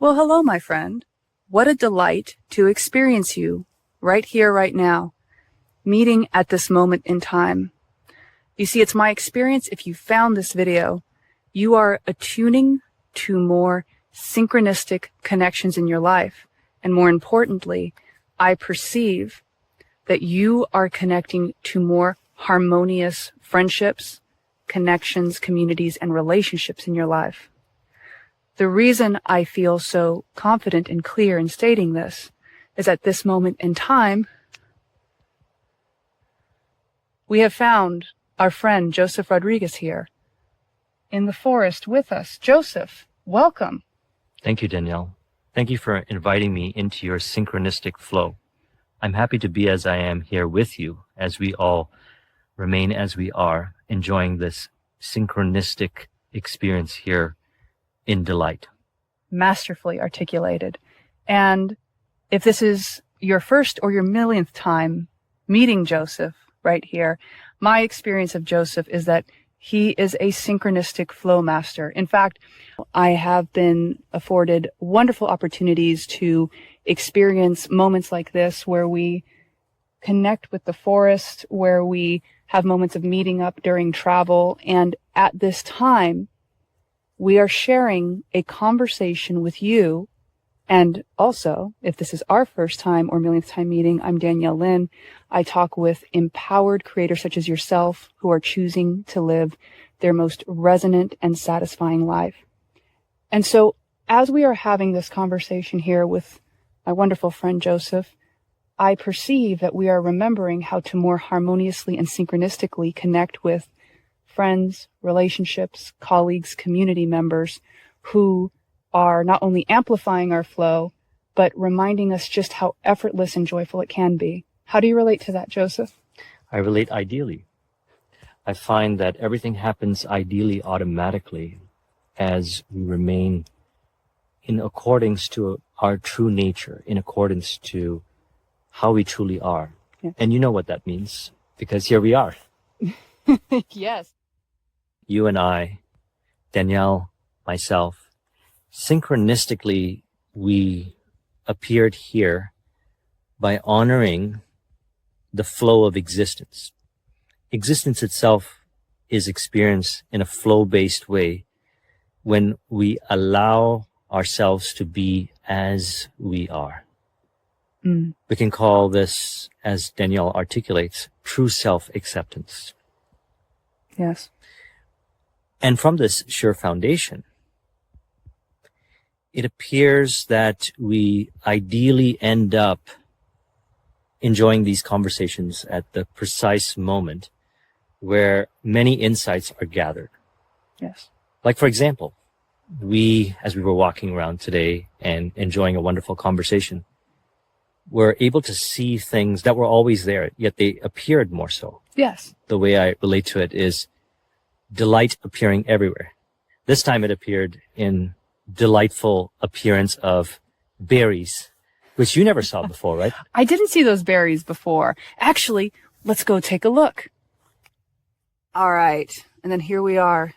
Well, hello, my friend. What a delight to experience you right here, right now, meeting at this moment in time. You see, it's my experience if you found this video, you are attuning to more synchronistic connections in your life. And more importantly, I perceive that you are connecting to more harmonious friendships, connections, communities, and relationships in your life. The reason I feel so confident and clear in stating this is at this moment in time, we have found our friend Joseph Rodrigues here in the forest with us. Joseph, welcome. Thank you, Danielle. Thank you for inviting me into your synchronistic flow. I'm happy to be as I am here with you as we all remain as we are, enjoying this synchronistic experience here in delight. Masterfully articulated. And if this is your first or your millionth time meeting Joseph right here, my experience of Joseph is that he is a synchronistic flow master. In fact, I have been afforded wonderful opportunities to experience moments like this where we connect with the forest, where we have moments of meeting up during travel. And at this time, we are sharing a conversation with you. And also, if this is our first time or millionth time meeting, I'm Danielle Lynn. I talk with empowered creators such as yourself who are choosing to live their most resonant and satisfying life. And so as we are having this conversation here with my wonderful friend Joseph, I perceive that we are remembering how to more harmoniously and synchronistically connect with friends, relationships, colleagues, community members who are not only amplifying our flow, but reminding us just how effortless and joyful it can be. How do you relate to that, Joseph? I relate ideally. I find that everything happens ideally automatically as we remain in accordance to our true nature, in accordance to how we truly are. Yeah. And you know what that means, because here we are. Yes. You and I, Danielle, myself, synchronistically, we appeared here by honoring the flow of existence. Existence itself is experienced in a flow-based way when we allow ourselves to be as we are. We can call this, as Danielle articulates, true self-acceptance. Yes. And from this sure foundation, it appears that we ideally end up enjoying these conversations at the precise moment where many insights are gathered. Yes. Like, for example, as we were walking around today and enjoying a wonderful conversation, were able to see things that were always there, yet they appeared more so. Yes. The way I relate to it is delight appearing everywhere. This time it appeared in delightful appearance of berries, which you never saw before, right? I didn't see those berries before. Actually, let's go take a look. All right. And then here we are.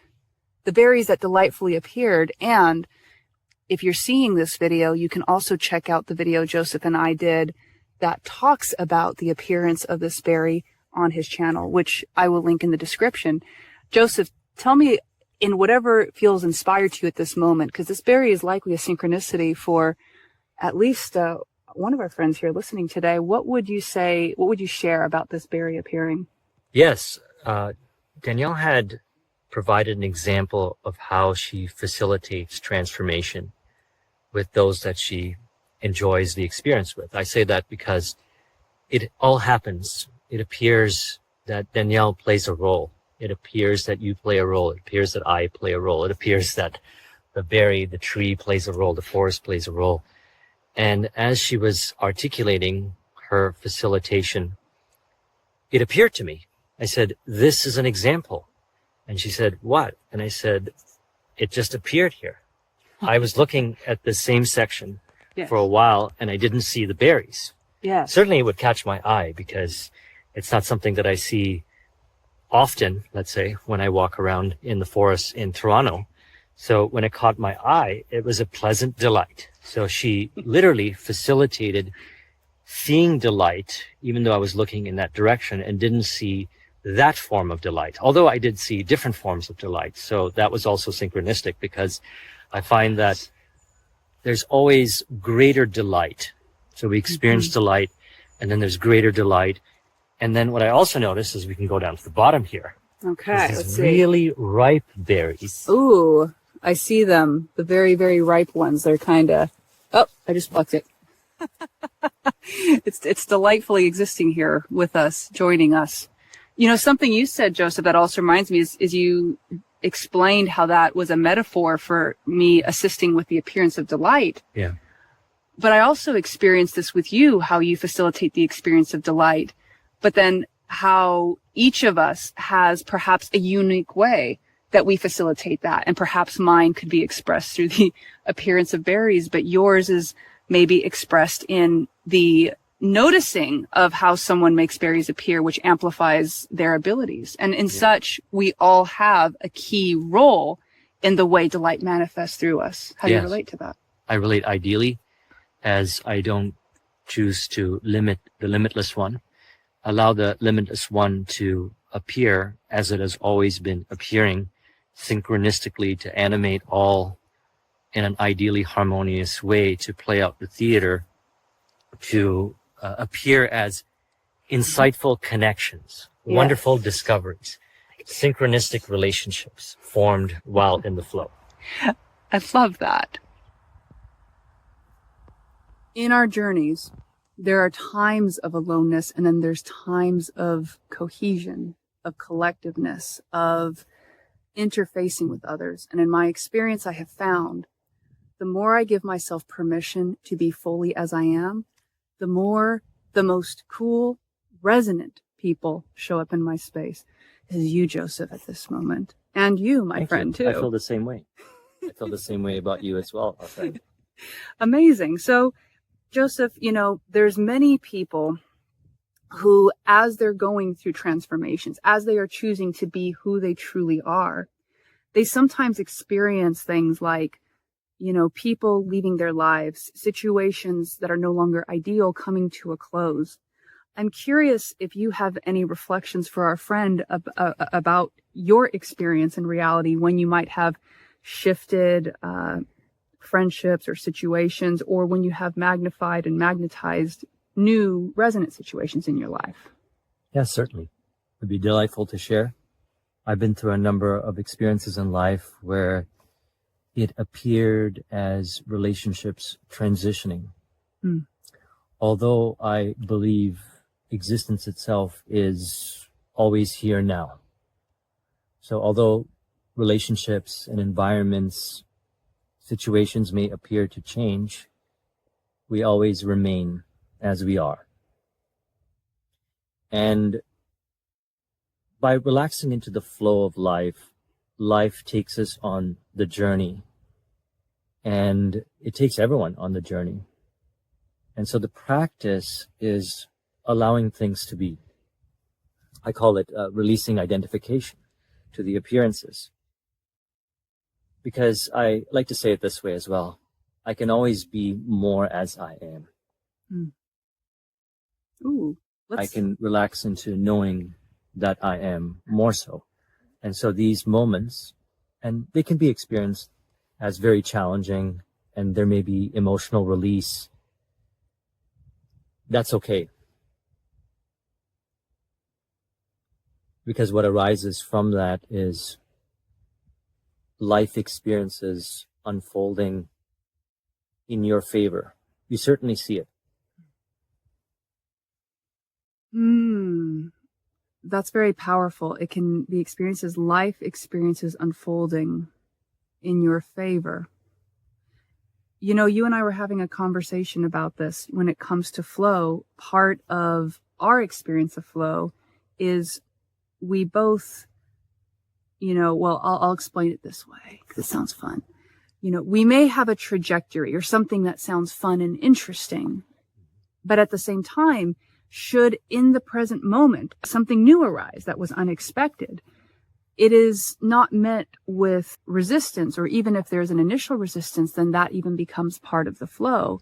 The berries that delightfully appeared. And if you're seeing this video, you can also check out the video Joseph and I did that talks about the appearance of this berry on his channel, which I will link in the description. Joseph, tell me in whatever feels inspired to you at this moment, because this berry is likely a synchronicity for at least one of our friends here listening today. What would you say, what would you share about this berry appearing? Yes, Danielle had provided an example of how she facilitates transformation with those that she enjoys the experience with. I say that because it all happens. It appears that Danielle plays a role. It appears that you play a role. It appears that I play a role. It appears that the berry, the tree plays a role. The forest plays a role. And as she was articulating her facilitation, it appeared to me. I said, this is an example. And she said, what? And I said, it just appeared here. I was looking at the same section for a while and I didn't see the berries. Yes. Certainly it would catch my eye because it's not something that I see often, let's say, when I walk around in the forest in Toronto. So when it caught my eye, it was a pleasant delight. So she literally facilitated seeing delight, even though I was looking in that direction and didn't see that form of delight. Although I did see different forms of delight. So that was also synchronistic, because I find that there's always greater delight. So we experience delight, and then there's greater delight. And then what I also noticed is, we can go down to the bottom here. Okay, These let's see. really ripe berries. Ooh, I see them. The very, very ripe ones. They're kind of, oh, I just plucked it. It's delightfully existing here with us, joining us. You know, something you said, Joseph, that also reminds me is you explained how that was a metaphor for me assisting with the appearance of delight. Yeah. But I also experienced this with you, how you facilitate the experience of delight, but then how each of us has perhaps a unique way that we facilitate that. And perhaps mine could be expressed through the appearance of berries, but yours is maybe expressed in the noticing of how someone makes berries appear, which amplifies their abilities. And in such, we all have a key role in the way delight manifests through us. How do you relate to that? I relate ideally, as I don't choose to limit the limitless one. Allow the limitless one to appear as it has always been appearing, synchronistically, to animate all in an ideally harmonious way, to play out the theater, to appear as insightful connections, wonderful discoveries, synchronistic relationships formed while in the flow. I love that. In our journeys, there are times of aloneness, and then there's times of cohesion, of collectiveness, of interfacing with others. And in my experience, I have found the more I give myself permission to be fully as I am, the more the most cool, resonant people show up in my space. This is you, Joseph, at this moment. And you, my friend, too. I feel the same way. I feel the same way about you as well, our friend. Amazing. So, Joseph, you know, there's many people who, as they're going through transformations, as they are choosing to be who they truly are, they sometimes experience things like, you know, people leaving their lives, situations that are no longer ideal coming to a close. I'm curious if you have any reflections for our friend about your experience in reality when you might have shifted friendships or situations, or when you have magnified and magnetized new resonant situations in your life. Yes, certainly. It'd be delightful to share. I've been through a number of experiences in life where it appeared as relationships transitioning. Although I believe existence itself is always here now. So although relationships and environments, situations may appear to change, we always remain as we are. And by relaxing into the flow of life, life takes us on the journey, and it takes everyone on the journey. And so the practice is allowing things to be. I call it releasing identification to the appearances. Because I like to say it this way as well. I can always be more as I am. Ooh, I can relax into knowing that I am more so. And so these moments, and they can be experienced as very challenging, and there may be emotional release. That's okay. Because what arises from that is life experiences unfolding in your favor. You certainly see it. That's very powerful. It can be experiences, life experiences unfolding in your favor. You know, you and I were having a conversation about this. When it comes to flow, part of our experience of flow is we both, you know, well, I'll explain it this way because it sounds fun. You know, we may have a trajectory or something that sounds fun and interesting, but at the same time, should in the present moment something new arise that was unexpected, it is not met with resistance, or even if there's an initial resistance, then that even becomes part of the flow.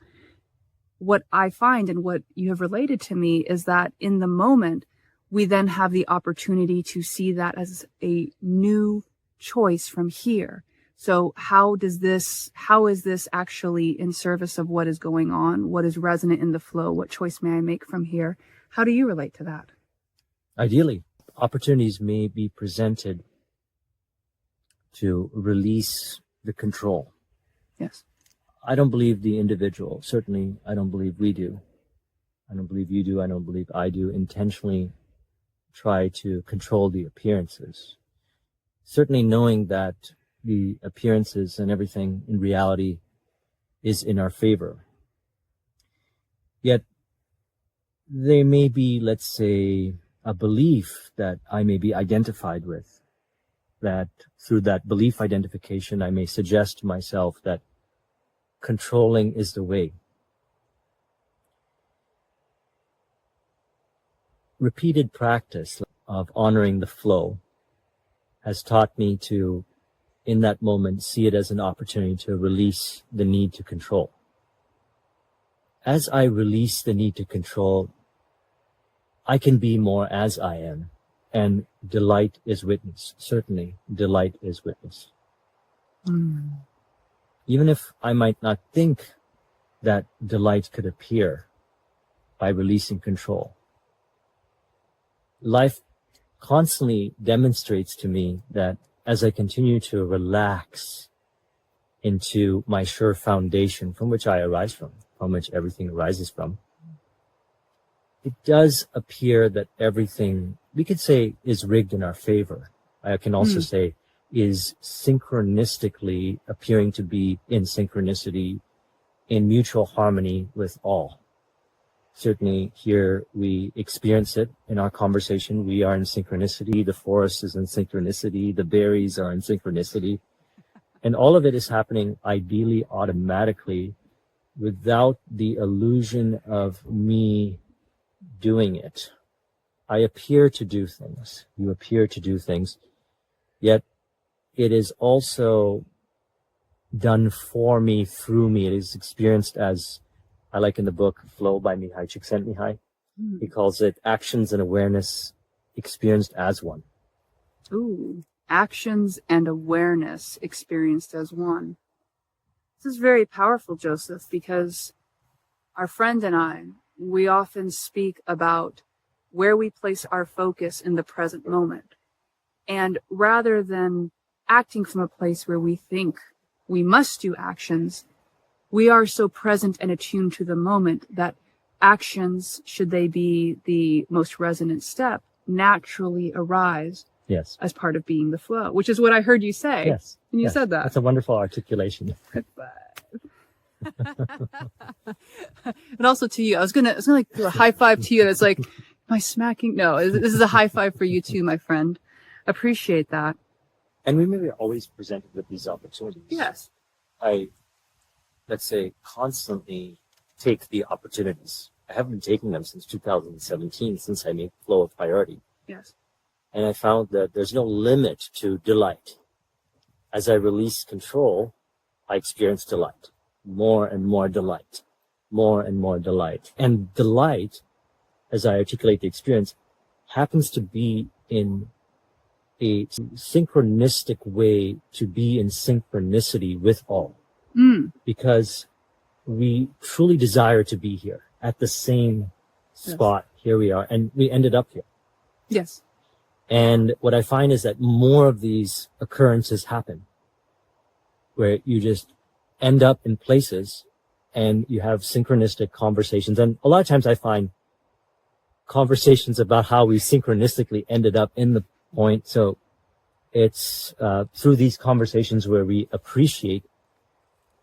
What I find and what you have related to me is that in the moment, we then have the opportunity to see that as a new choice from here. So how is this actually in service of what is going on? What is resonant in the flow? What choice may I make from here? How do you relate to that? Ideally, opportunities may be presented to release the control. Yes. I don't believe the individual, certainly I don't believe we do. I don't believe you do. I don't believe I do intentionally try to control the appearances. Certainly knowing that the appearances and everything in reality is in our favor. Yet there may be, let's say, a belief that I may be identified with, that through that belief identification, I may suggest to myself that controlling is the way. Repeated practice of honoring the flow has taught me to, in that moment, see it as an opportunity to release the need to control. As I release the need to control, I can be more as I am, and delight is witness. Certainly, delight is witness. Even if I might not think that delight could appear by releasing control, life constantly demonstrates to me that as I continue to relax into my sure foundation from which I arise from which everything arises from, it does appear that everything, we could say, is rigged in our favor. I can also say is synchronistically appearing to be in synchronicity, in mutual harmony with all. Certainly here we experience it in our conversation. We are in synchronicity. The forest is in synchronicity. The berries are in synchronicity. And all of it is happening ideally automatically without the illusion of me doing it. I appear to do things. You appear to do things. Yet it is also done for me, through me. It is experienced as, I like in the book Flow by Mihai Csikszentmihalyi. He calls it actions and awareness experienced as one. Ooh, actions and awareness experienced as one. This is very powerful, Joseph, because our friend and I, we often speak about where we place our focus in the present moment. And rather than acting from a place where we think we must do actions, we are so present and attuned to the moment that actions, should they be the most resonant step, naturally arise as part of being the flow, which is what I heard you say. Yes. And you said that. That's a wonderful articulation. And also to you, I was gonna like do a high five to you. It's like, am I smacking? No, this is a high five for you too, my friend. Appreciate that. And we may be always presented with these opportunities. Yes. I, let's say, constantly take the opportunities. I haven't been taking them since 2017, since I made flow a priority. Yes. And I found that there's no limit to delight. As I release control, I experience delight. More and more delight. More and more delight. And delight, as I articulate the experience, happens to be in a synchronistic way, to be in synchronicity with all. Because we truly desire to be here at the same spot. Here we are, and we ended up here. Yes. And what I find is that more of these occurrences happen where you just end up in places and you have synchronistic conversations. And a lot of times I find conversations about how we synchronistically ended up in the point. So it's through these conversations where we appreciate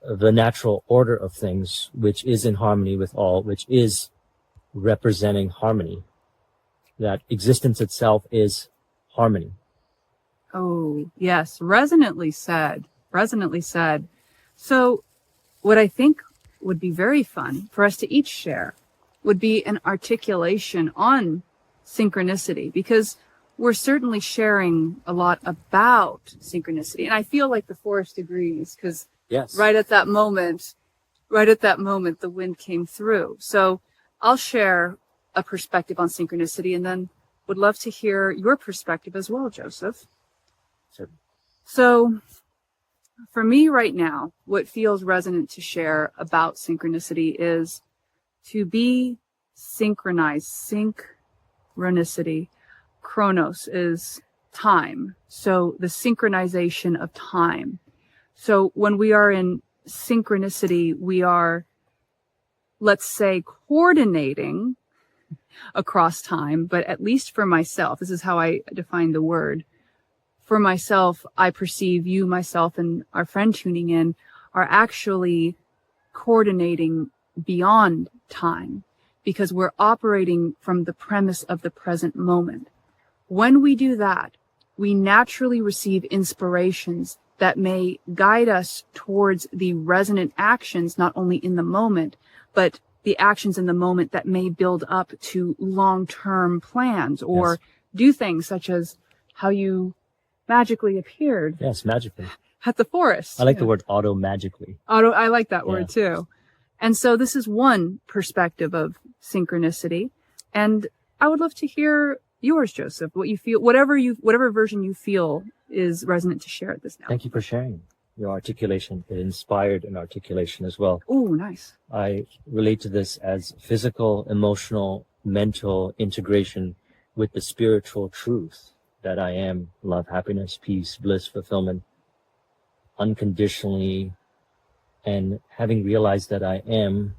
the natural order of things, which is in harmony with all, which is representing harmony, that existence itself is harmony. Oh, yes. Resonantly said. Resonantly said. So what I think would be very fun for us to each share would be an articulation on synchronicity, because we're certainly sharing a lot about synchronicity. And I feel like the forest agrees, because Yes. right at that moment, the wind came through. So I'll share a perspective on synchronicity, and then would love to hear your perspective as well, Joseph. Sure. So for me right now, what feels resonant to share about synchronicity is to be synchronized. Synchronicity. Chronos is time. So the synchronization of time. So when we are in synchronicity, we are, let's say, coordinating across time, but at least for myself, this is how I define the word. For myself, I perceive you, myself, and our friend tuning in are actually coordinating beyond time, because we're operating from the premise of the present moment. When we do that, we naturally receive inspirations that may guide us towards the resonant actions, not only in the moment, but the actions in the moment that may build up to long-term plans, or do things such as how you magically appeared. Yes, magically. At the forest. I like the word auto-magically. I like that word too. And so this is one perspective of synchronicity. And I would love to hear yours, Joseph, what you feel, whatever version you feel is resonant to share at this now. Thank you for sharing your articulation. It inspired an articulation as well. Oh, nice. I relate to this as physical, emotional, mental integration with the spiritual truth that I am love, happiness, peace, bliss, fulfillment, unconditionally. And having realized that I am,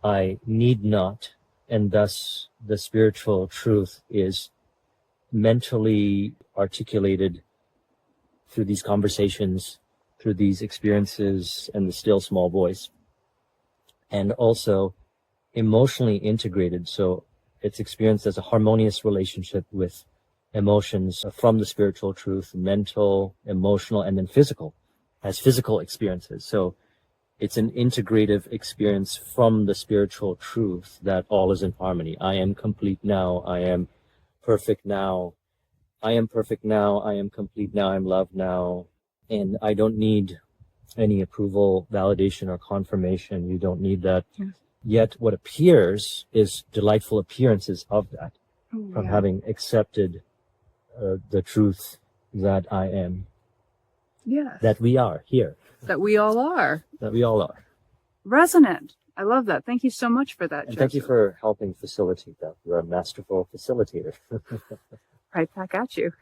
I need not. And thus the spiritual truth is mentally articulated through these conversations, through these experiences, and the still small voice. And also emotionally integrated. So it's experienced as a harmonious relationship with emotions from the spiritual truth, mental, emotional, and then physical, as physical experiences. So it's an integrative experience from the spiritual truth that all is in harmony. I am complete now. I am perfect now. I am perfect now. I am complete now. I'm loved now. And I don't need any approval, validation, or confirmation. You don't need that. Yes. Yet what appears is delightful appearances of that, from having accepted the truth that I am. Yes. That we are here. That we all are. That we all are. Resonant. I love that. Thank you so much for that, And Joseph. thank you for helping facilitate that. You're a masterful facilitator. Right back at you.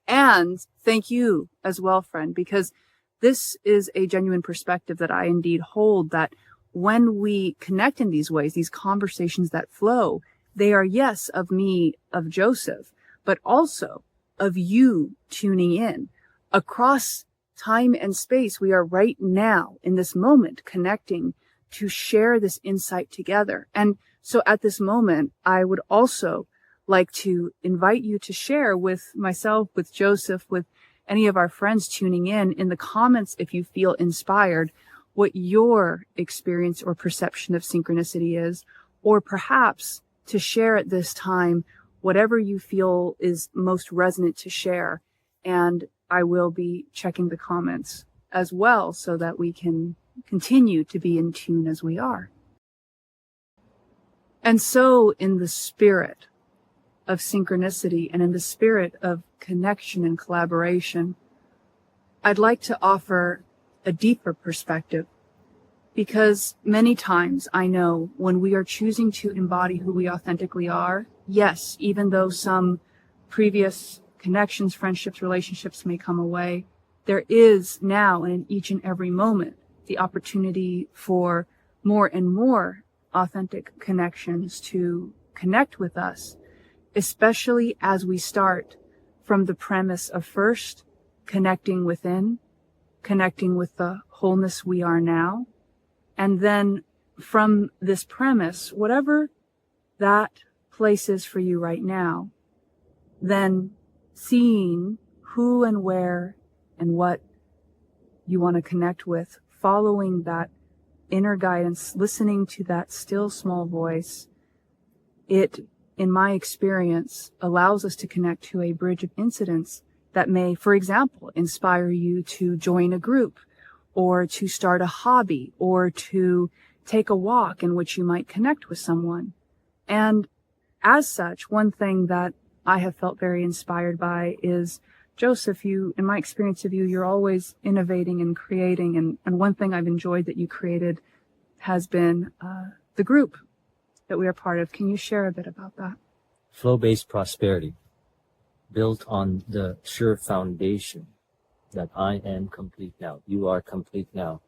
And thank you as well, friend, because this is a genuine perspective that I indeed hold, that when we connect in these ways, these conversations that flow, they are, yes, of me, of Joseph, but also of you tuning in. Across time and space, we are right now in this moment connecting to share this insight together. And so at this moment, I would also like to invite you to share with myself, with Joseph, with any of our friends tuning in the comments, if you feel inspired, what your experience or perception of synchronicity is, or perhaps to share at this time whatever you feel is most resonant to share. And I will be checking the comments as well so that we can continue to be in tune as we are. And so in the spirit of synchronicity and in the spirit of connection and collaboration, I'd like to offer a deeper perspective, because many times I know when we are choosing to embody who we authentically are, yes, even though some previous connections, friendships, relationships may come away, there is now and in each and every moment the opportunity for more and more authentic connections to connect with us, especially as we start from the premise of first connecting within, connecting with the wholeness we are now. And then from this premise, whatever that place is for you right now, then seeing who and where and what you want to connect with, following that inner guidance, listening to that still small voice, it in my experience, allows us to connect to a bridge of incidents that may, for example, inspire you to join a group or to start a hobby or to take a walk in which you might connect with someone. And as such, one thing that I have felt very inspired by is, Joseph, in my experience of you, you're always innovating and creating. And one thing I've enjoyed that you created has been the group that we are part of. Can you share a bit about that? Flow-based prosperity, built on the sure foundation that I am complete now. You are complete now.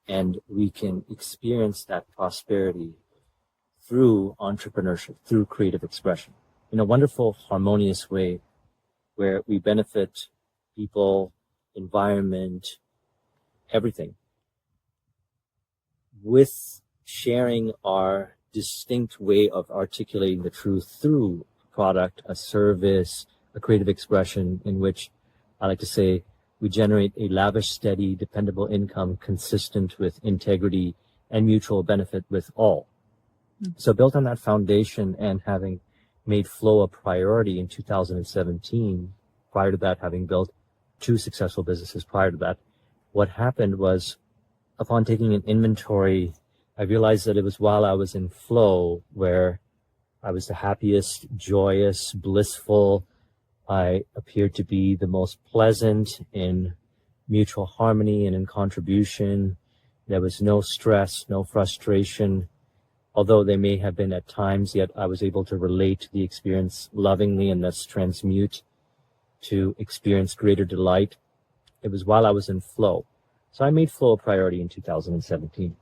And we can experience that prosperity through entrepreneurship, through creative expression, in a wonderful, harmonious way where we benefit people, environment, everything, with sharing our distinct way of articulating the truth through a product, a service, a creative expression in which I like to say we generate a lavish, steady, dependable income consistent with integrity and mutual benefit with all. So built on that foundation and having made flow a priority in 2017, prior to that, having built 2 successful businesses prior to that, what happened was, upon taking an inventory, I realized that it was while I was in flow where I was the happiest, joyous, blissful. I appeared to be the most pleasant in mutual harmony and in contribution. There was no stress, no frustration. Although they may have been at times, yet I was able to relate to the experience lovingly and thus transmute to experience greater delight. It was while I was in flow. So I made flow a priority in 2017.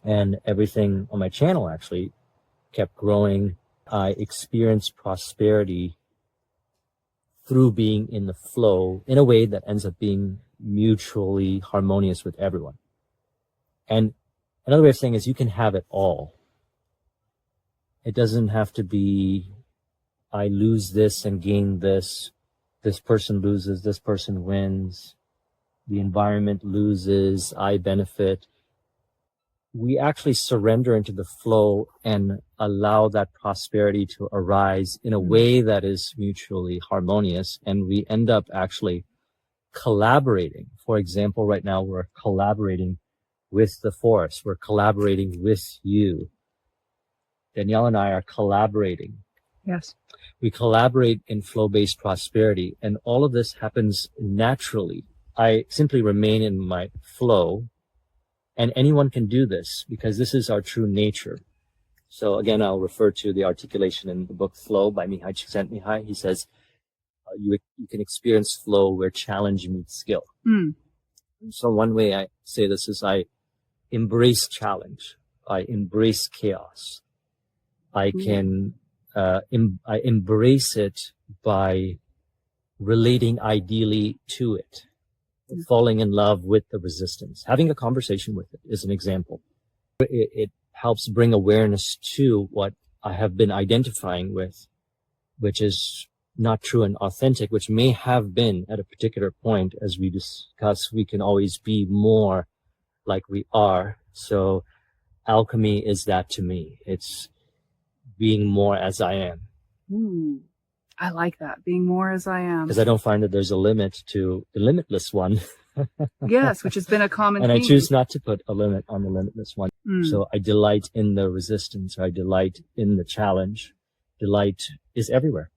And everything on my channel actually kept growing. I experienced prosperity through being in the flow in a way that ends up being mutually harmonious with everyone. And another way of saying is you can have it all. It doesn't have to be, I lose this and gain this. This person loses, this person wins. The environment loses, I benefit. We actually surrender into the flow and allow that prosperity to arise in a way that is mutually harmonious. And we end up actually collaborating. For example, right now we're collaborating with the forest. We're collaborating with you. Danielle and I are collaborating. Yes. We collaborate in flow-based prosperity, and all of this happens naturally. I simply remain in my flow, and anyone can do this because this is our true nature. So again, I'll refer to the articulation in the book Flow by Mihai Csikszentmihalyi. He says, you can experience flow where challenge meets skill. So one way I say this is I embrace challenge. I embrace chaos. I can I embrace it by relating ideally to it, falling in love with the resistance. Having a conversation with it is an example. It helps bring awareness to what I have been identifying with, which is not true and authentic, which may have been at a particular point. As we discuss, we can always be more like we are. So alchemy is that to me. It's being more as I am. Ooh, I like that. Being more as I am. Because I don't find that there's a limit to the limitless one. Yes, which has been a common and theme. I choose not to put a limit on the limitless one. So I delight in the resistance. I delight in the challenge. Delight is everywhere.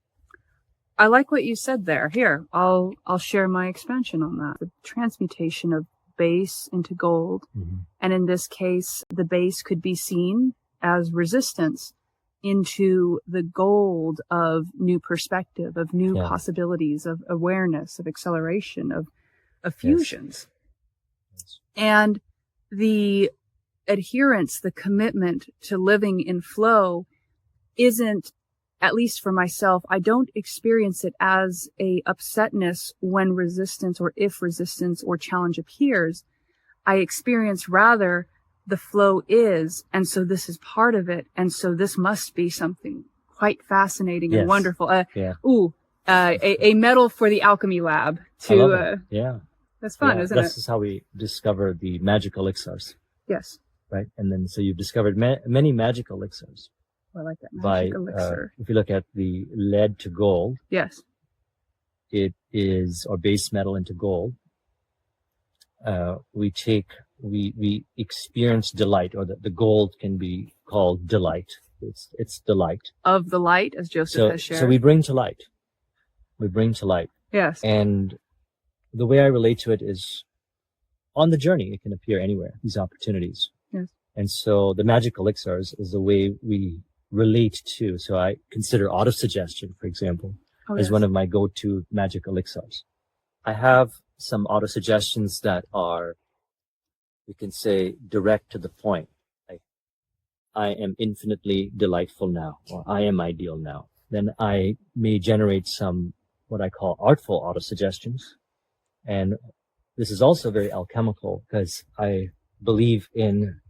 I like what you said there. Here, I'll share my expansion on that. The transmutation of base into gold. And in this case, the base could be seen as resistance into the gold of new perspective, of new possibilities, of awareness, of acceleration, of fusions. Yes. And the adherence, the commitment to living in flow isn't, at least for myself, I don't experience it as a upsetness when resistance or if resistance or challenge appears. I experience rather the flow is, and so this is part of it, and so this must be something quite fascinating and wonderful. A medal for the alchemy lab. I love it. That's fun, isn't it? This is how we discover the magic elixirs. Yes. Right, and then so you've discovered many magic elixirs. I like that by, magic elixir. if you look at the lead to gold, Yes. it is, or base metal into gold. We experience delight, or the gold can be called delight. It's delight. Of the light, as Joseph has shared. So we bring to light. We bring to light. Yes. And the way I relate to it is on the journey, it can appear anywhere, these opportunities. Yes. And so the magic elixirs is the way we relate to. So I consider autosuggestion, for example, as one of my go-to magic elixirs. I have some autosuggestions that are, we can say, direct to the point. Like, I am infinitely delightful now, or I am ideal now. Then I may generate some, what I call artful autosuggestions. And this is also very alchemical, because I believe in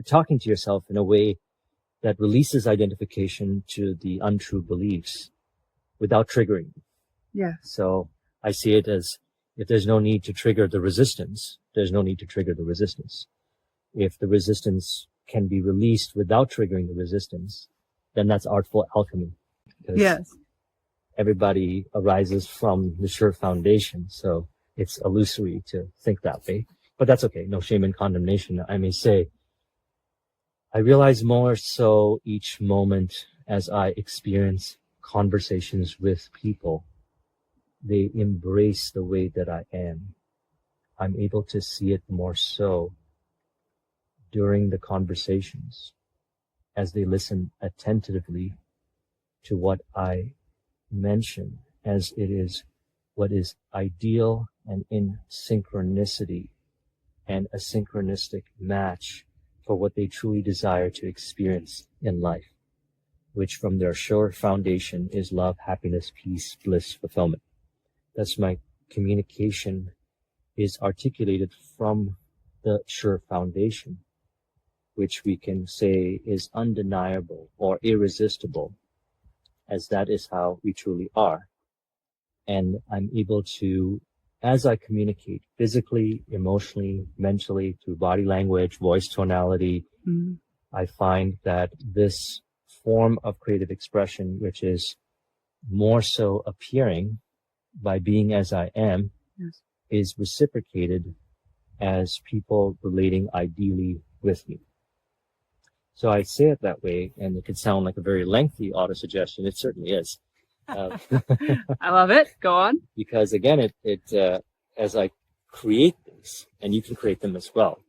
talking to yourself in a way that releases identification to the untrue beliefs without triggering. Yeah. So I see it as, if there's no need to trigger the resistance, there's no need to trigger the resistance. If the resistance can be released without triggering the resistance, then that's artful alchemy. Yes. Everybody arises from the sure foundation, so it's illusory to think that way. But that's okay. No shame and condemnation. I may say, I realize more so each moment as I experience conversations with people. They embrace the way that I am. I'm able to see it more so during the conversations as they listen attentively to what I mention, as it is what is ideal and in synchronicity, and a synchronistic match for what they truly desire to experience in life, which from their sure foundation is love, happiness, peace, bliss, fulfillment. Thus my communication is articulated from the sure foundation, which we can say is undeniable or irresistible, as that is how we truly are. And I'm able to, as I communicate physically, emotionally, mentally, through body language, voice tonality, I find that this form of creative expression, which is more so appearing by being as I am, is reciprocated as people relating ideally with me. So I say it that way, and it could sound like a very lengthy autosuggestion. It certainly is. I love it. Go on. Because again, as I create this, and you can create them as well,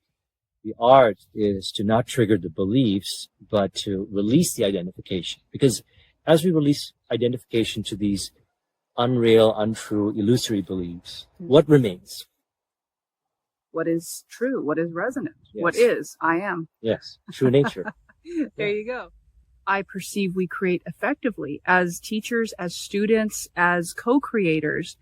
the art is to not trigger the beliefs, but to release the identification. Because as we release identification to these unreal, untrue, illusory beliefs, what remains? What is true? What is resonant? Yes. What is I am? Yes, true nature. There you go. I perceive we create effectively as teachers, as students, as co-creators,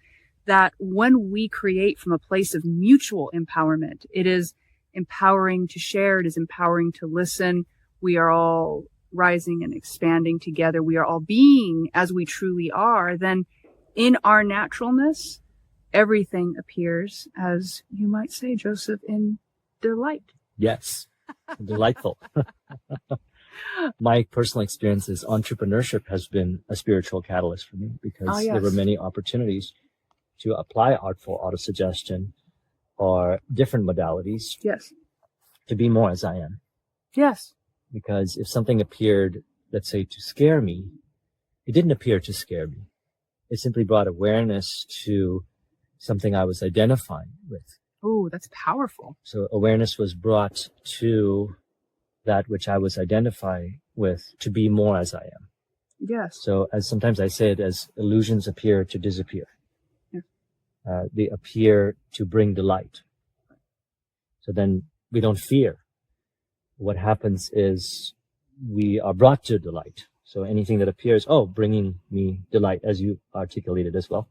that when we create from a place of mutual empowerment, it is empowering to share, it is empowering to listen. We are all rising and expanding together. We are all being as we truly are. Then in our naturalness, everything appears, as you might say, Joseph, in delight. Yes, delightful. My personal experience is entrepreneurship has been a spiritual catalyst for me, because there were many opportunities to apply artful autosuggestion or different modalities to be more as I am. Yes. Because if something appeared, let's say, to scare me, it didn't appear to scare me. It simply brought awareness to something I was identifying with. Oh, that's powerful. So awareness was brought to that which I was identifying with to be more as I am. Yes. So as sometimes I say it as illusions appear to disappear. They appear to bring delight. So then we don't fear. What happens is we are brought to delight. So anything that appears, bringing me delight, as you articulated as well.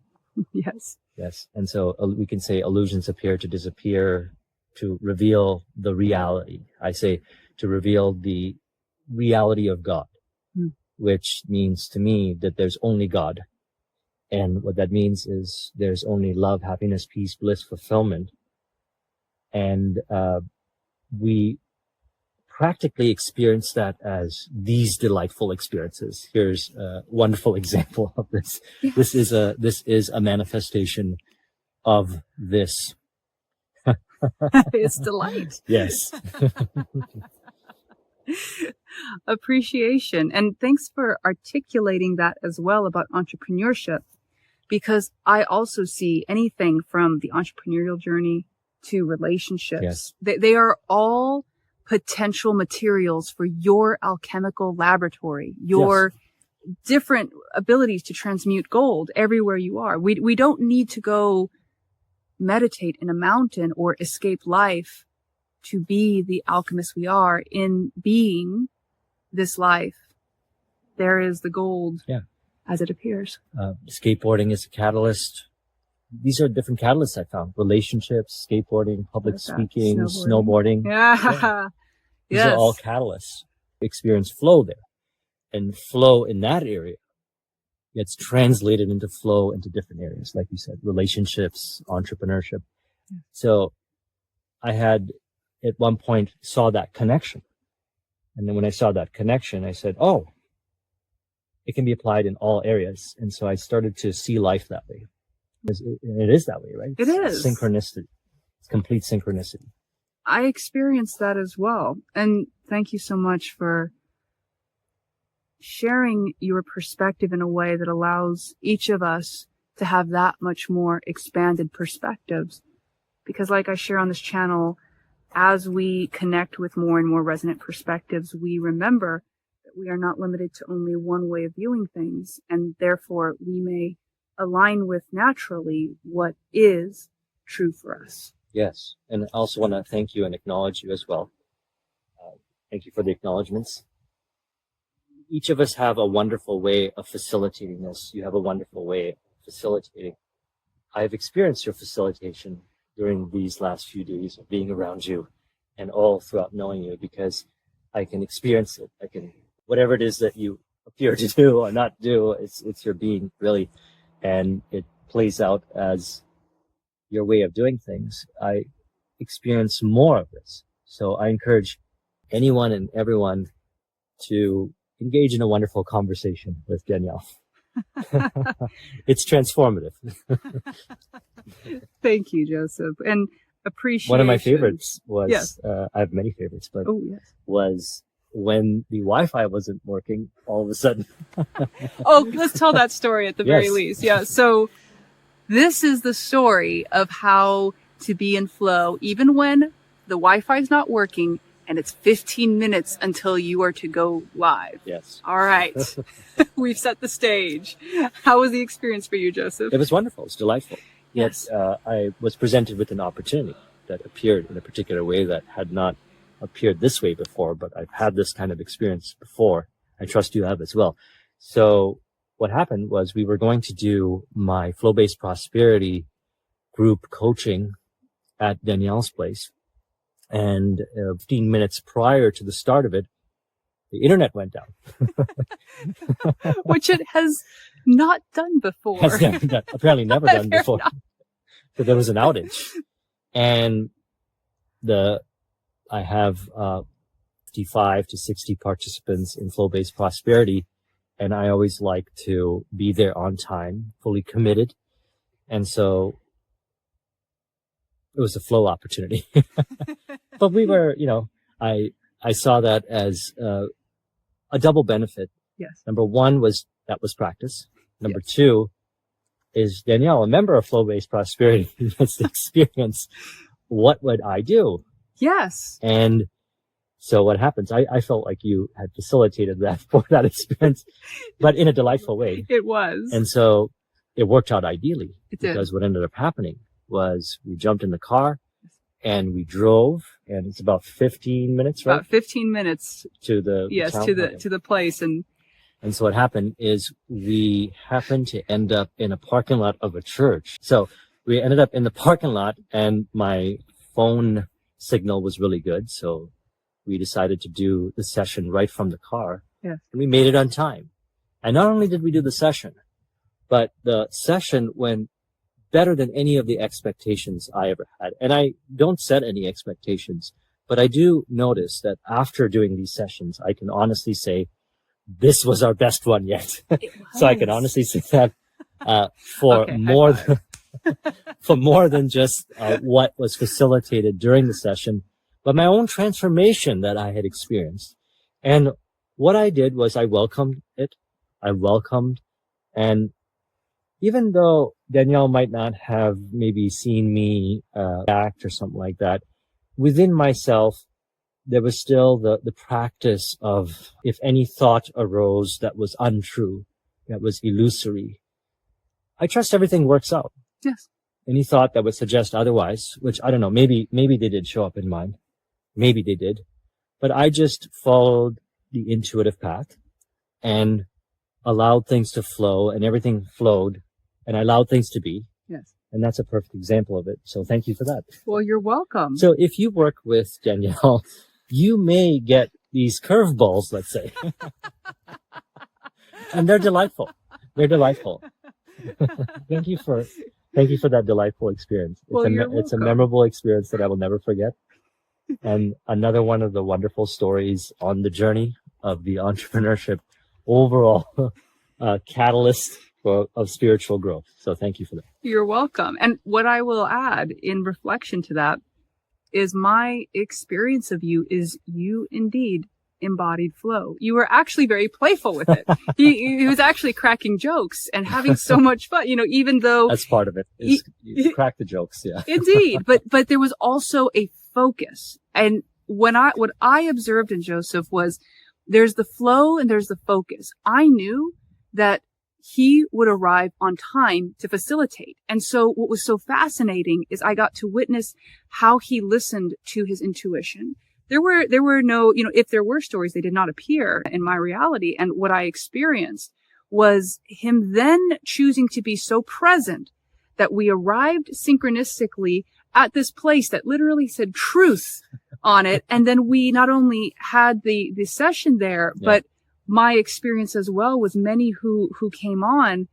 Yes. Yes. And so we can say illusions appear to disappear, to reveal the reality. I say to reveal the reality of God, which means to me that there's only God. And what that means is there's only love, happiness, peace, bliss, fulfillment. And we practically experience that as these delightful experiences. Here's a wonderful example of this. Yes. This is a manifestation of this. It's delight. Yes. Appreciation. And thanks for articulating that as well about entrepreneurship, because I also see anything from the entrepreneurial journey to relationships. Yes. They are all potential materials for your alchemical laboratory, your different abilities to transmute gold everywhere you are. We don't need to go meditate in a mountain or escape life to be the alchemist we are. In being this life, there is the gold as it appears. Skateboarding is a catalyst. These are different catalysts I found. Relationships, skateboarding, public speaking, snowboarding. Yeah. These are all catalysts. Experience flow there. And flow in that area gets translated into flow into different areas, like you said, relationships, entrepreneurship. So I had at one point saw that connection. And then when I saw that connection, I said, oh, it can be applied in all areas. And so I started to see life that way. It is that way, right? It is. Synchronicity. It's complete synchronicity. I experienced that as well. And thank you so much for sharing your perspective in a way that allows each of us to have that much more expanded perspectives. Because like I share on this channel, as we connect with more and more resonant perspectives, we remember that we are not limited to only one way of viewing things, and therefore we may align with naturally what is true for us. Yes. And I also want to thank you and acknowledge you as well. Thank you for the acknowledgments. Each of us have a wonderful way of facilitating this. You have a wonderful way of facilitating. I've experienced your facilitation during these last few days of being around you and all throughout knowing you, because I can experience it. I can, whatever it is that you appear to do or not do, it's your being, really. And it plays out as your way of doing things. I experience more of this. So I encourage anyone and everyone to engage in a wonderful conversation with Danielle. It's transformative. Thank you, Joseph. And appreciation. One of my favorites was, I have many favorites, but was when the Wi-Fi wasn't working all of a sudden. Oh, let's tell that story at the very least. Yeah. So this is the story of how to be in flow, even when the Wi-Fi is not working and it's 15 minutes until you are to go live. Yes. All right. We've set the stage. How was the experience for you, Joseph? It was wonderful. It was delightful. Yes. Yet, I was presented with an opportunity that appeared in a particular way that had not appeared this way before, but I've had this kind of experience before. I trust you have as well. So what happened was we were going to do my flow-based prosperity group coaching at Danielle's place. And 15 minutes prior to the start of it, the internet went down. Which it has not done before. Apparently never done before. So there was an outage. And I have 55 to 60 participants in flow-based prosperity. And I always like to be there on time, fully committed. And so it was a flow opportunity. But we were, I saw that as a double benefit. Yes. Number one that was practice. Number two is Danielle, a member of flow-based prosperity, has the experience. What would I do? Yes. And so what happens? I felt like you had facilitated that for that experience, but in a delightful way. It was. And so it worked out ideally. It did. Because what ended up happening was we jumped in the car and we drove, and it's about 15 minutes, right? About 15 minutes to the town? to the place. And so what happened is we happened to end up in a parking lot of a church. So we ended up in the parking lot, and my phone signal was really good. So we decided to do the session right from the car. Yes. And we made it on time. And not only did we do the session, but the session went better than any of the expectations I ever had. And I don't set any expectations, But I do notice that after doing these sessions, I can honestly say this was our best one yet. So I can honestly say that for Okay, more than, for more than just what was facilitated during the session, but my own transformation that I had experienced. And what I did was I welcomed it. I welcomed, and even though Danielle might not have maybe seen me act or something like that, within myself, there was still the practice of, if any thought arose that was untrue, that was illusory, I trust everything works out. Yes. Any thought that would suggest otherwise, which I don't know, maybe they did show up in mine. Maybe they did. But I just followed the intuitive path and allowed things to flow, and everything flowed, and I allowed things to be. Yes. And that's a perfect example of it. So thank you for that. Well, you're welcome. So if you work with Danielle, you may get these curveballs, let's say. And they're delightful. They're delightful. Thank you for that delightful experience. It's a memorable experience that I will never forget. And another one of the wonderful stories on the journey of the entrepreneurship overall catalyst of spiritual growth. So thank you for that. You're welcome. And what I will add in reflection to that is my experience of you is you indeed embodied flow. You were actually very playful with it. He was actually cracking jokes and having so much fun, even though that's part of it. You crack the jokes. Yeah. Indeed. But there was also a focus. And what I observed in Joseph was there's the flow and there's the focus. I knew that he would arrive on time to facilitate. And so what was so fascinating is I got to witness how he listened to his intuition. There were no, if there were stories, they did not appear in my reality. And what I experienced was him then choosing to be so present that we arrived synchronistically at this place that literally said truth on it. And then we not only had the session there, but my experience as well with many who came on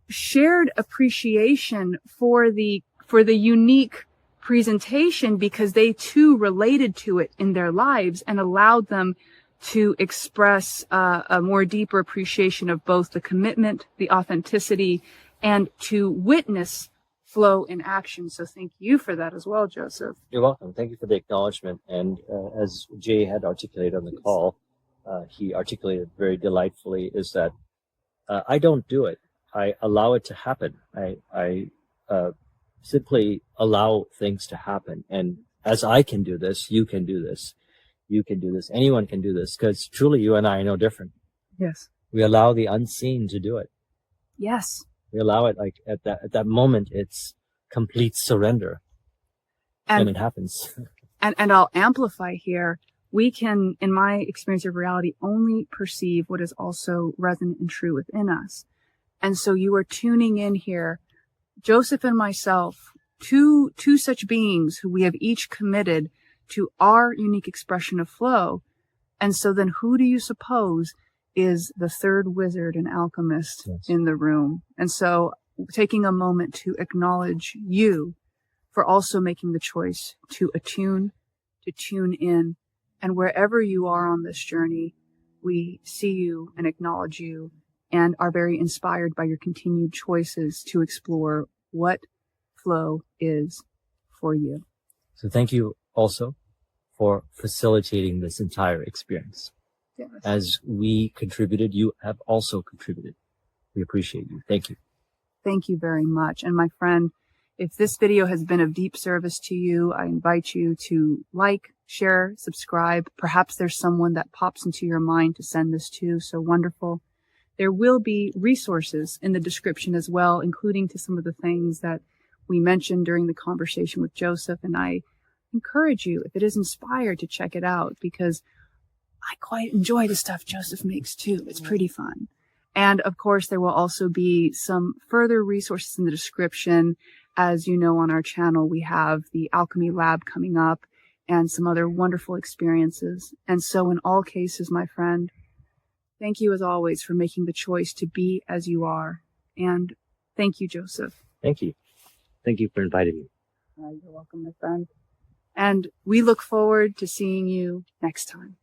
shared appreciation for the unique presentation because they too related to it in their lives and allowed them to express a more deeper appreciation of both the commitment, the authenticity, and to witness flow in action. So thank you for that as well, Joseph. You're welcome. Thank you for the acknowledgement. And as Jay had articulated on the call, he articulated very delightfully is that I don't do it. I allow it to happen. I simply allow things to happen. And as I can do this, you can do this. You can do this. Anyone can do this because truly you and I are no different. Yes. We allow the unseen to do it. Yes. We allow it like at that moment, it's complete surrender when it happens. And I'll amplify here. We can, in my experience of reality, only perceive what is also resonant and true within us. And so you are tuning in here, Joseph and myself, two such beings who we have each committed to our unique expression of flow. And so then who do you suppose is the third wizard and alchemist in the room? And so taking a moment to acknowledge you for also making the choice to attune, to tune in. And wherever you are on this journey, we see you and acknowledge you and are very inspired by your continued choices to explore what flow is for you. So thank you also for facilitating this entire experience. Yes. As we contributed, you have also contributed. We appreciate you. Thank you. Thank you very much. And my friend, if this video has been of deep service to you, I invite you to like, share, subscribe. Perhaps there's someone that pops into your mind to send this to. So wonderful. There will be resources in the description as well, including to some of the things that we mentioned during the conversation with Joseph. And I encourage you, if it is inspired, to check it out because I quite enjoy the stuff Joseph makes too. It's pretty fun. And of course, there will also be some further resources in the description. As you know, on our channel, we have the Alchemy Lab coming up and some other wonderful experiences. And so in all cases, my friend, thank you as always for making the choice to be as you are. And thank you, Joseph. Thank you. Thank you for inviting me. You're welcome, my friend. And we look forward to seeing you next time.